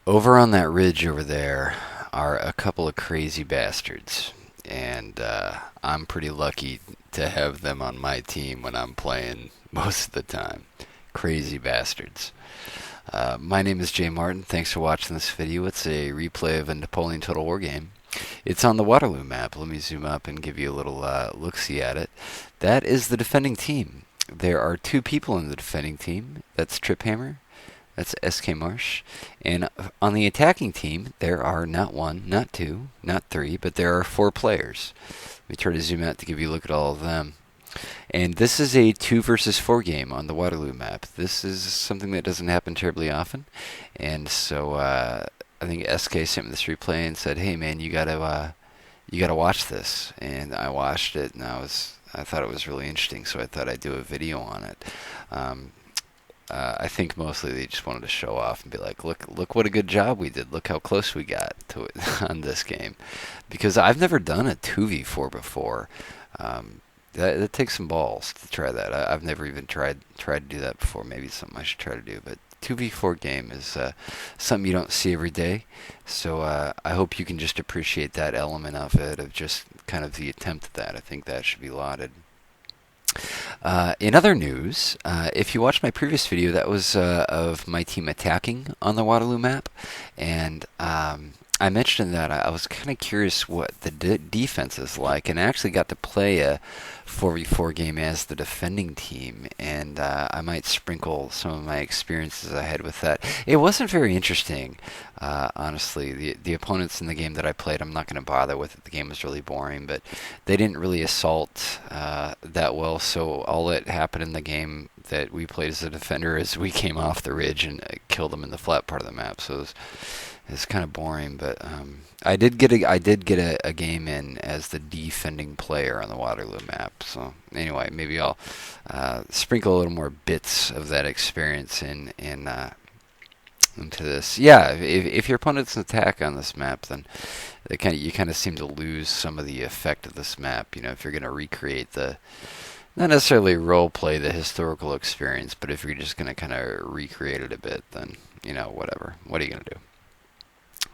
Over on that ridge over there are a couple of crazy bastards, and I'm pretty lucky to have them on my team when I'm playing most of the time. Crazy bastards. My name is Jay Martin. Thanks for watching this video. It's a replay of a Napoleon Total War game. It's on the Waterloo map. Let me zoom up and give you a little look-see at it. That is the defending team. There are two people in the defending team. That's Triphammer. That's SK Marsh. And on the attacking team, there are not one, not two, not three, but there are four players. Let me try to zoom out to give you a look at all of them. And this is a 2 versus 4 game on the Waterloo map. This is something that doesn't happen terribly often. And so I think SK sent me this replay and said, "Hey man, you gotta watch this." And I watched it, and I thought it was really interesting, so I thought I'd do a video on it. I think mostly they just wanted to show off and be like, look what a good job we did. Look how close we got to it on this game. Because I've never done a 2v4 before. That takes some balls to try that. I've never even tried to do that before. Maybe it's something I should try to do. But 2v4 game is something you don't see every day. So I hope you can just appreciate that element of it, of just kind of the attempt at that. I think that should be lauded. In other news, if you watched my previous video, that was of my team attacking on the Waterloo map, and I mentioned that I was kind of curious what the defense is like, and I actually got to play a 4v4 game as the defending team, and I might sprinkle some of my experiences I had with that. It wasn't very interesting, honestly. The opponents in the game that I played, I'm not going to bother with it. The game was really boring, but they didn't really assault that well, so all that happened in the game that we played as a defender is we came off the ridge and killed them in the flat part of the map, so it's kind of boring, but I did get a game in as the defending player on the Waterloo map. So anyway, maybe I'll sprinkle a little more bits of that experience into this. Yeah, if your opponent's an attack on this map, then you kind of seem to lose some of the effect of this map. You know, if you're going to recreate not necessarily role play the historical experience, but if you're just going to kind of recreate it a bit, then whatever. What are you going to do?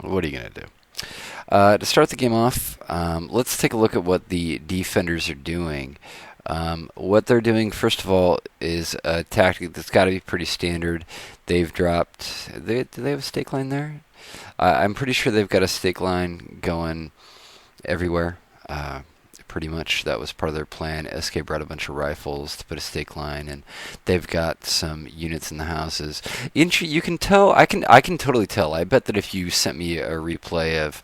What are you going to do? To start the game off, let's take a look at what the defenders are doing. What they're doing, first of all, is a tactic that's got to be pretty standard. They've dropped... do they have a stake line there? I'm pretty sure they've got a stake line going everywhere. Pretty much that was part of their plan. SK brought a bunch of rifles to put a stake line, and they've got some units in the houses. You can tell. I can totally tell. I bet that if you sent me a replay of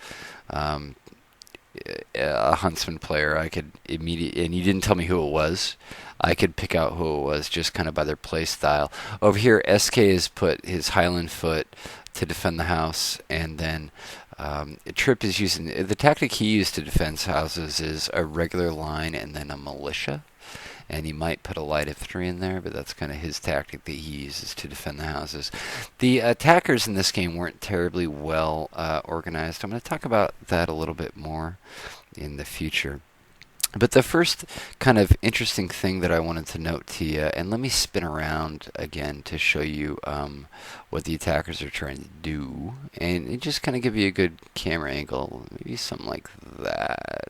a Huntsman player, I could immediately, and you didn't tell me who it was, I could pick out who it was just kind of by their play style. Over here, SK has put his Highland Foot to defend the house, and then Trip is using the tactic he used to defend houses is a regular line and then a militia, and he might put a light infantry in there, but that's kind of his tactic that he uses to defend the houses. The attackers in this game weren't terribly well organized. I'm going to talk about that a little bit more in the future. But the first kind of interesting thing that I wanted to note to you, and let me spin around again to show you what the attackers are trying to do, and it just kind of give you a good camera angle, maybe something like that.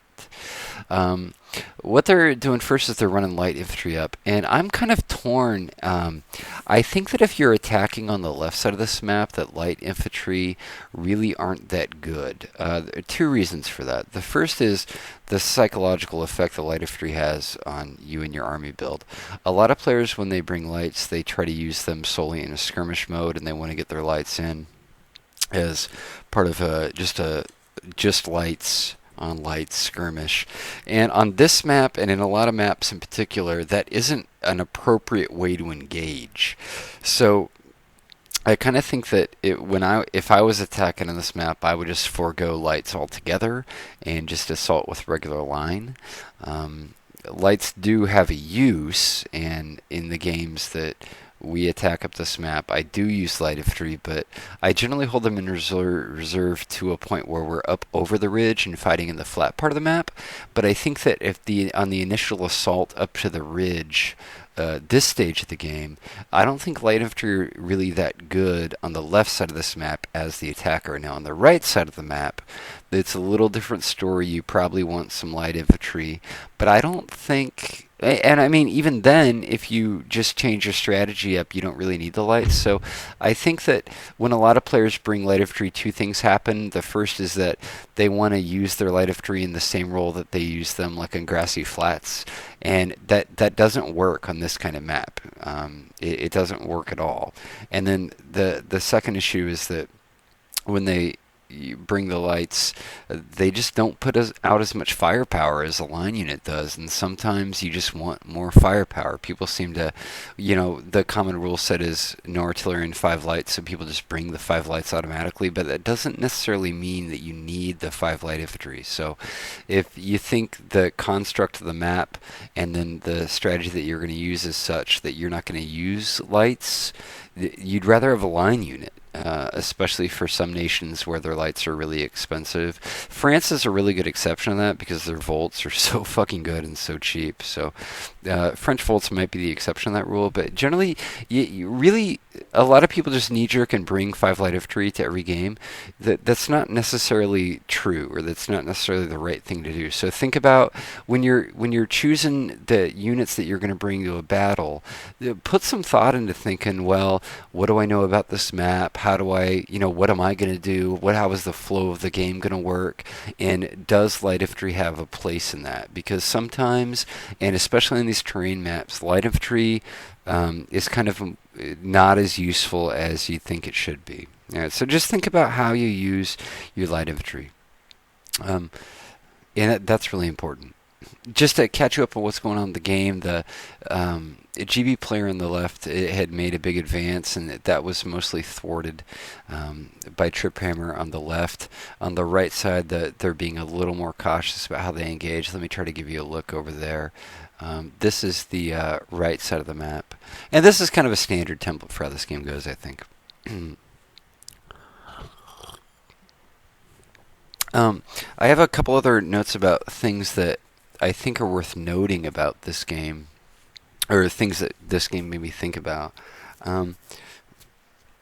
What they're doing first is they're running light infantry up, and I'm kind of torn. I think that if you're attacking on the left side of this map, that light infantry really aren't that good. There are two reasons for that. The first is the psychological effect that light infantry has on you and your army build. A lot of players, when they bring lights, they try to use them solely in a skirmish mode, and they want to get their lights in as part of just lights on lights skirmish. And on this map, and in a lot of maps in particular, that isn't an appropriate way to engage. So I kind of think that if I was attacking on this map, I would just forego lights altogether and just assault with regular line. Lights do have a use, and in the games that we attack up this map, I do use light infantry, but I generally hold them in reserve to a point where we're up over the ridge and fighting in the flat part of the map. But I think that on the initial assault up to the ridge, this stage of the game, I don't think light infantry are really that good on the left side of this map as the attacker. Now on the right side of the map, it's a little different story. You probably want some light infantry, but I don't think. And I mean, even then, if you just change your strategy up, you don't really need the lights. So I think that when a lot of players bring light infantry, two things happen. The first is that they want to use their light infantry in the same role that they use them, like in grassy flats, and that doesn't work on this kind of map. It doesn't work at all. And then the second issue is that when they you bring the lights, they just don't put out as much firepower as a line unit does, and sometimes you just want more firepower. People seem to, the common rule set is no artillery and 5 lights, so people just bring the 5 lights automatically, but that doesn't necessarily mean that you need the 5 light infantry. So if you think the construct of the map and then the strategy that you're going to use is such that you're not going to use lights, you'd rather have a line unit. Especially for some nations where their lights are really expensive. France is a really good exception to that because their volts are so fucking good and so cheap. So French volts might be the exception to that rule, but generally, you really, a lot of people just knee-jerk and bring 5 light infantry to every game. That's not necessarily true, or that's not necessarily the right thing to do. So think about when you're choosing the units that you're going to bring to a battle, put some thought into thinking, well, what do I know about this map? How do I, what am I going to do? How is the flow of the game going to work? And does light infantry have a place in that? Because sometimes, and especially in these terrain maps, light infantry is kind of not as useful as you think it should be. So just think about how you use your light infantry. And that's really important. Just to catch you up on what's going on in the game, the GB player on the left had made a big advance, and that was mostly thwarted by Triphammer on the left. On the right side, they're being a little more cautious about how they engage. Let me try to give you a look over there. This is the right side of the map. And this is kind of a standard template for how this game goes, I think. I have a couple other notes about things that I think are worth noting about this game, or things that this game made me think about.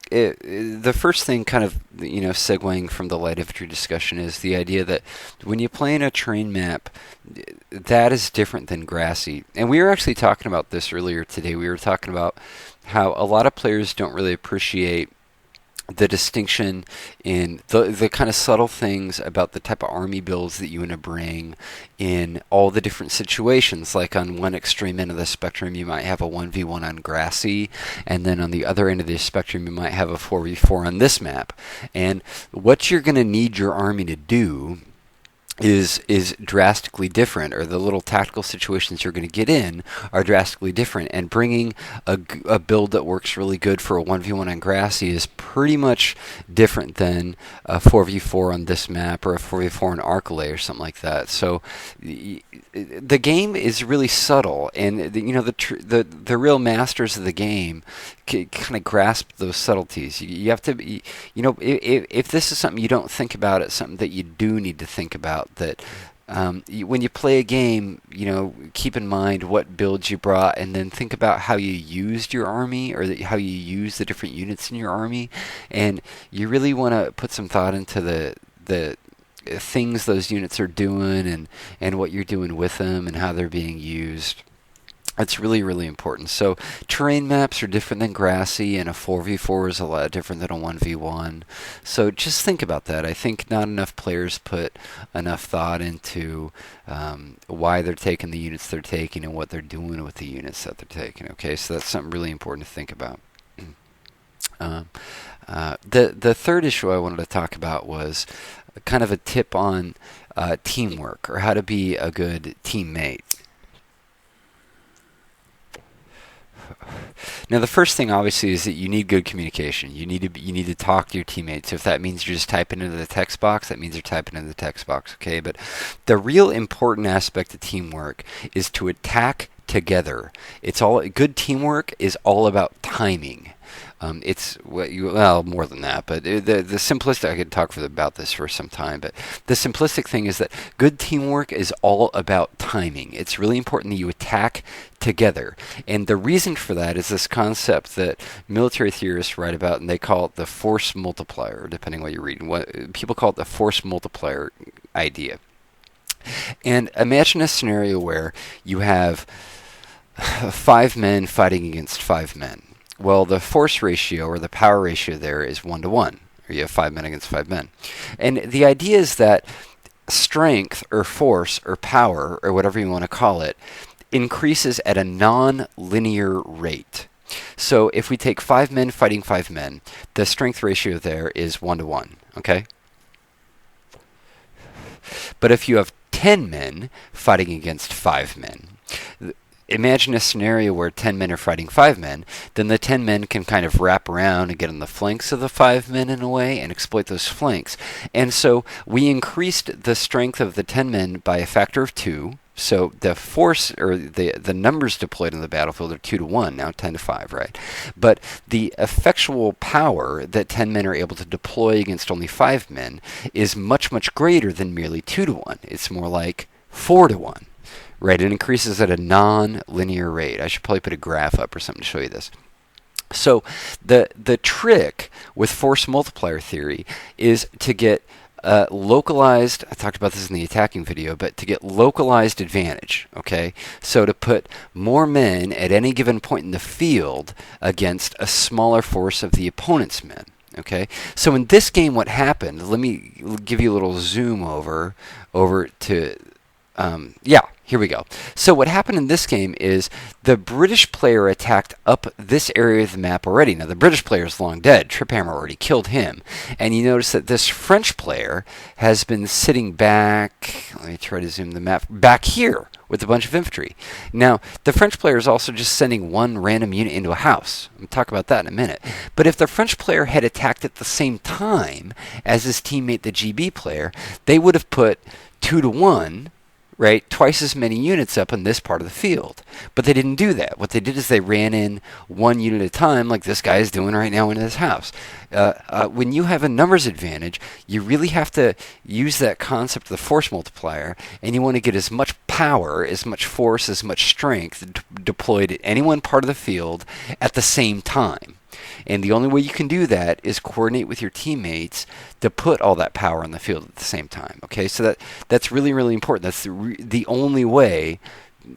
The first thing, kind of, segueing from the light infantry discussion, is the idea that when you play in a terrain map, that is different than grassy. And we were actually talking about this earlier today. We were talking about how a lot of players don't really appreciate the distinction in the kind of subtle things about the type of army builds that you want to bring in all the different situations. Like on one extreme end of the spectrum, you might have a 1v1 on grassy, and then on the other end of the spectrum, you might have a 4v4 on this map. And what you're going to need your army to do is drastically different, or the little tactical situations you're going to get in are drastically different. And bringing a build that works really good for a 1v1 on grassy is pretty much different than a 4v4 on this map, or a 4v4 on Arcalay or something like that. So the game is really subtle, and the real masters of the game kind of grasp those subtleties. You have to be, if this is something you don't think about, it's something that you do need to think about. That when you play a game, keep in mind what builds you brought, and then think about how you used your army, or how you use the different units in your army. And you really want to put some thought into the things those units are doing, and what you're doing with them, and how they're being used. It's really, really important. So terrain maps are different than grassy, and a 4v4 is a lot different than a 1v1. So just think about that. I think not enough players put enough thought into why they're taking the units they're taking and what they're doing with the units that they're taking. Okay, so that's something really important to think about. The third issue I wanted to talk about was kind of a tip on teamwork, or how to be a good teammate. Now, the first thing, obviously, is that you need good communication. You need to talk to your teammates. If that means you're just typing into the text box, that means you're typing into the text box, okay? But the real important aspect of teamwork is to attack together. Good teamwork is all about timing. Well, more than that, but the simplistic, I could talk about this for some time, but the simplistic thing is that good teamwork is all about timing. It's really important that you attack together. And the reason for that is this concept that military theorists write about, and they call it the force multiplier, depending on what you're reading. People call it the force multiplier idea. And imagine a scenario where you have 5 men fighting against 5 men. Well, the force ratio or the power ratio there is 1 to 1, or you have 5 men against 5 men. And the idea is that strength or force or power or whatever you want to call it increases at a non-linear rate. So if we take 5 men fighting 5 men, the strength ratio there is 1 to 1, okay? But if you have 10 men fighting against 5 men, imagine a scenario where 10 men are fighting 5 men, then the 10 men can kind of wrap around and get on the flanks of the 5 men in a way and exploit those flanks. And so we increased the strength of the 10 men by a factor of 2. So the force, or the numbers deployed on the battlefield are 2 to 1, now 10 to 5, right? But the effectual power that 10 men are able to deploy against only 5 men is much, much greater than merely 2 to 1. It's more like 4 to 1. Right, it increases at a non-linear rate. I should probably put a graph up or something to show you this. So the trick with force multiplier theory is to get localized, I talked about this in the attacking video, but to get localized advantage, okay? So to put more men at any given point in the field against a smaller force of the opponent's men. Okay, so in this game what happened, let me give you a little zoom over to, here we go. So what happened in this game is the British player attacked up this area of the map already. Now the British player is long dead. Triphammer already killed him. And you notice that this French player has been sitting back, let me try to zoom the map, back here with a bunch of infantry. Now the French player is also just sending one random unit into a house. I'll talk about that in a minute. But if the French player had attacked at the same time as his teammate, the GB player, they would have put 2 to 1, right, twice as many units up in this part of the field. But they didn't do that. What they did is they ran in one unit at a time, like this guy is doing right now into his house. When you have a numbers advantage, you really have to use that concept of the force multiplier, and you want to get as much power, as much force, as much strength deployed at any one part of the field at the same time. And the only way you can do that is coordinate with your teammates to put all that power on the field at the same time. Okay, so that's really, really important. That's the only way.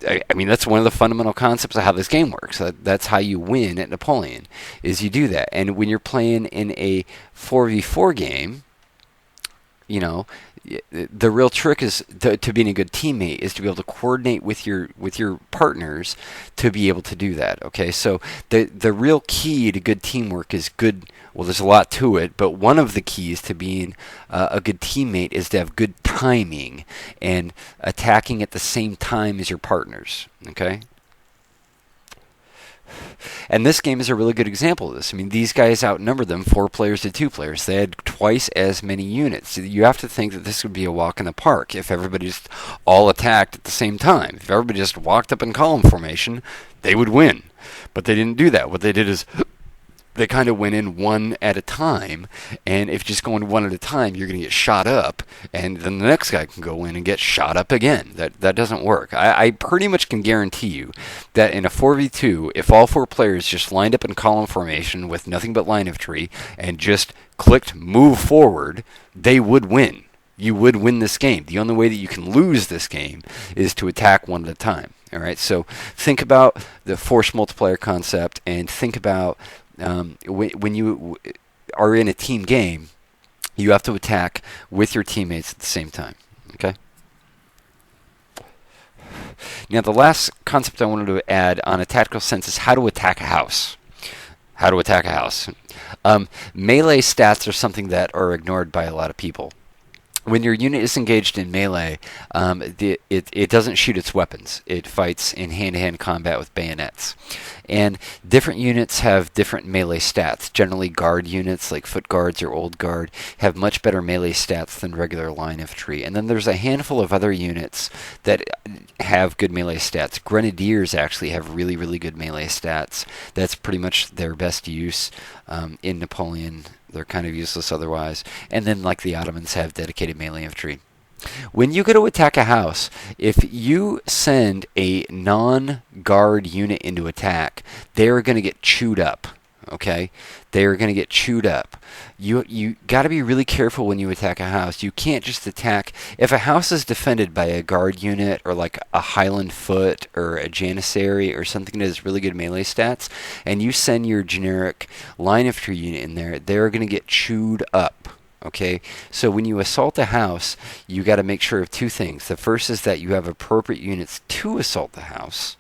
I mean, that's one of the fundamental concepts of how this game works. That's how you win at Napoleon, is you do that. And when you're playing in a 4v4 game, you know, the real trick is to being a good teammate is to be able to coordinate with your partners to be able to do that. Okay, so the real key to good teamwork is good. Well, there's a lot to it, but one of the keys to being a good teammate is to have good timing and attacking at the same time as your partners. Okay. And this game is a really good example of this. I mean, these guys outnumbered them 4 players to 2 players. They had twice as many units. You have to think that this would be a walk in the park if everybody just all attacked at the same time. If everybody just walked up in column formation, they would win. But they didn't do that. What they did is they kind of went in one at a time, and if you just go in one at a time, you're going to get shot up, and then the next guy can go in and get shot up again. That doesn't work. I pretty much can guarantee you that in a 4v2, if all 4 players just lined up in column formation with nothing but line infantry and just clicked move forward, they would win. You would win this game. The only way that you can lose this game is to attack one at a time. All right, so think about the force multiplier concept, and think about when you are in a team game, you have to attack with your teammates at the same time. Okay. Now, the last concept I wanted to add on a tactical sense is how to attack a house. How to attack a house. Melee stats are something that are ignored by a lot of people. when your unit is engaged in melee, it doesn't shoot its weapons. It fights in hand-to-hand combat with bayonets. And different units have different melee stats. Generally, guard units like foot guards or old guard have much better melee stats than regular line infantry. And then there's a handful of other units that have good melee stats. Grenadiers actually have really, really good melee stats. That's pretty much their best use in Napoleon. They're kind of useless otherwise. And then, like the Ottomans, have dedicated melee infantry. When you go to attack a house, if you send a non-guard unit into attack, they're going to get chewed up. Okay, they're going to get chewed up. You got to be really careful when you attack a house. You can't just attack if a house is defended by a guard unit or like a Highland Foot or a Janissary or something that has really good melee stats, and you send your generic line infantry unit in there, they're going to get chewed up. Okay, so when you assault a house, you got to make sure of two things. The first is that you have appropriate units to assault the house.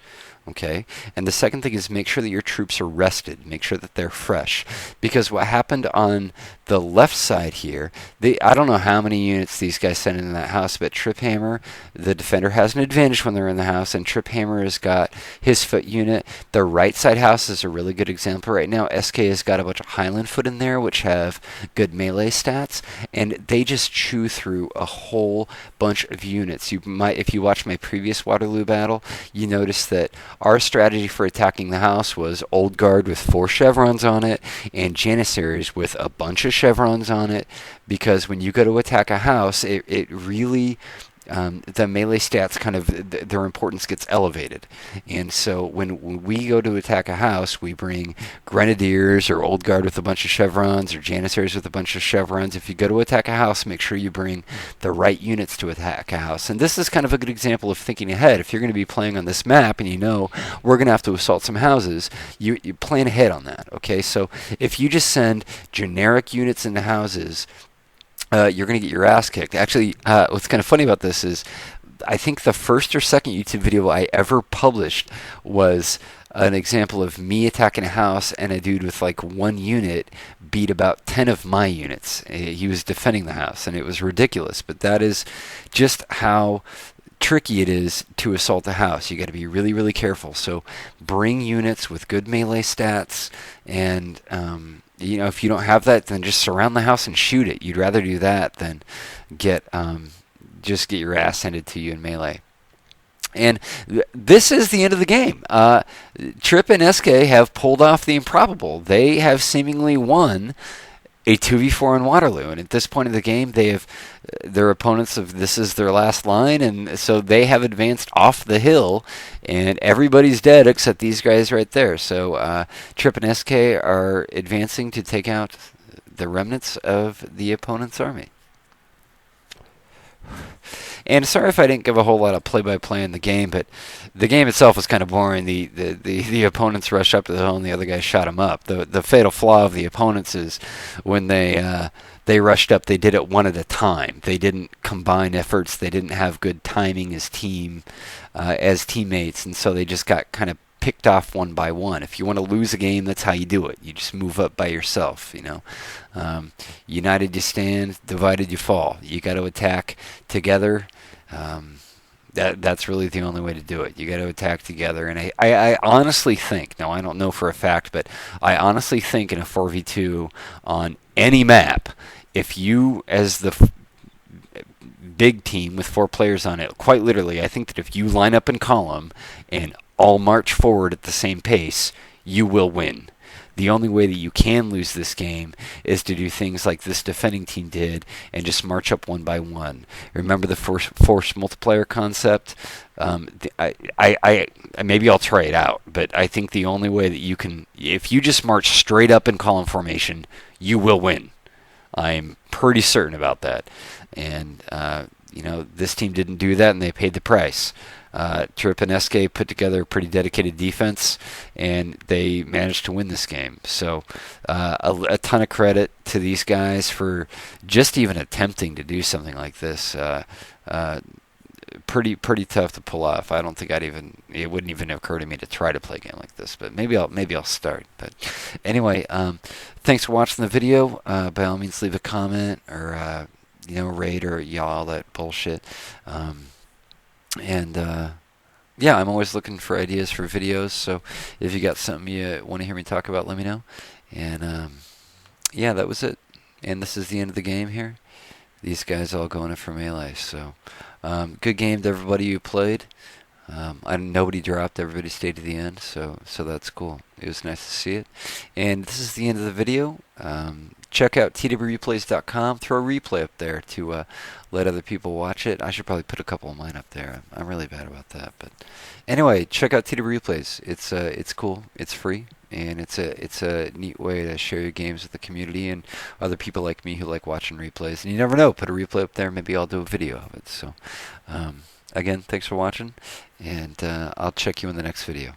Okay, and the second thing is make sure that your troops are rested. Make sure that they're fresh, because what happened on the left side here, I don't know how many units these guys sent in that house, but Triphammer, the defender, has an advantage when they're in the house, and Triphammer has got his foot unit. The right side house is a really good example right now. SK has got a bunch of Highland Foot in there, which have good melee stats, and they just chew through a whole bunch of units. You might, if you watch my previous Waterloo battle, you notice that our strategy for attacking the house was Old Guard with 4 chevrons on it and Janissaries with a bunch of chevrons on it, because when you go to attack a house, it really the melee stats kind of their importance gets elevated. And so when we go to attack a house, we bring Grenadiers or Old Guard with a bunch of chevrons or Janissaries with a bunch of chevrons. If you go to attack a house, make sure you bring the right units to attack a house. And this is kind of a good example of thinking ahead. If you're going to be playing on this map and you know we're going to have to assault some houses, you plan ahead on that. Okay, so if you just send generic units into houses, you're going to get your ass kicked. Actually, what's kind of funny about this is I think the first or second YouTube video I ever published was an example of me attacking a house, and a dude with like 1 unit beat about 10 of my units. He was defending the house, and it was ridiculous. But that is just how tricky it is to assault a house. You got to be really, really careful. So bring units with good melee stats, and you know, if you don't have that, then just surround the house and shoot it. You'd rather do that than just get your ass handed to you in melee. And this is the end of the game. Trip and SK have pulled off the improbable. They have seemingly won a 2v4 in Waterloo, and at this point of the game, they have their opponents of this is their last line, and so they have advanced off the hill, and everybody's dead except these guys right there. So Trip and SK are advancing to take out the remnants of the opponent's army. And sorry if I didn't give a whole lot of play-by-play in the game, but the game itself was kind of boring. The opponents rush up to the hill and the other guys shot them up. The fatal flaw of the opponents is when they rushed up, they did it one at a time. They didn't combine efforts. They didn't have good timing as teammates, and so they just got kind of picked off one by one. If you want to lose a game, that's how you do it. You just move up by yourself, you know. United you stand, divided you fall. You got to attack together. That's really the only way to do it. You got to attack together. And I honestly think, now I don't know for a fact, but I honestly think in a 4v2 on any map, if you, as the big team with 4 players on it, quite literally, I think that if you line up in column and all march forward at the same pace, you will win. The only way that you can lose this game is to do things like this defending team did and just march up one by one. Remember the force multiplier concept? Maybe I'll try it out, but I think the only way that you can, if you just march straight up in column formation, you will win. I'm pretty certain about that. And, you know, this team didn't do that, and they paid the price. Trip and SK put together a pretty dedicated defense, and they managed to win this game. So a ton of credit to these guys for just even attempting to do something like this. Pretty tough to pull off. I don't think it wouldn't even occur to me to try to play a game like this, but maybe I'll start. But anyway, thanks for watching the video. By all means, leave a comment or rate or all that bullshit. Um, and yeah, I'm always looking for ideas for videos. So if you got something you want to hear me talk about, let me know. And yeah, that was it. And this is the end of the game here. These guys all going in for melee. So good game to everybody who played. Nobody dropped. Everybody stayed to the end, so that's cool. It was nice to see it. And this is the end of the video. Check out twreplays.com. Throw a replay up there to let other people watch it. I should probably put a couple of mine up there. I'm really bad about that, but anyway, check out TW Replays. It's cool. It's free, and it's a neat way to share your games with the community and other people like me who like watching replays. And you never know, put a replay up there. Maybe I'll do a video of it. So. Again, thanks for watching, and I'll check you in the next video.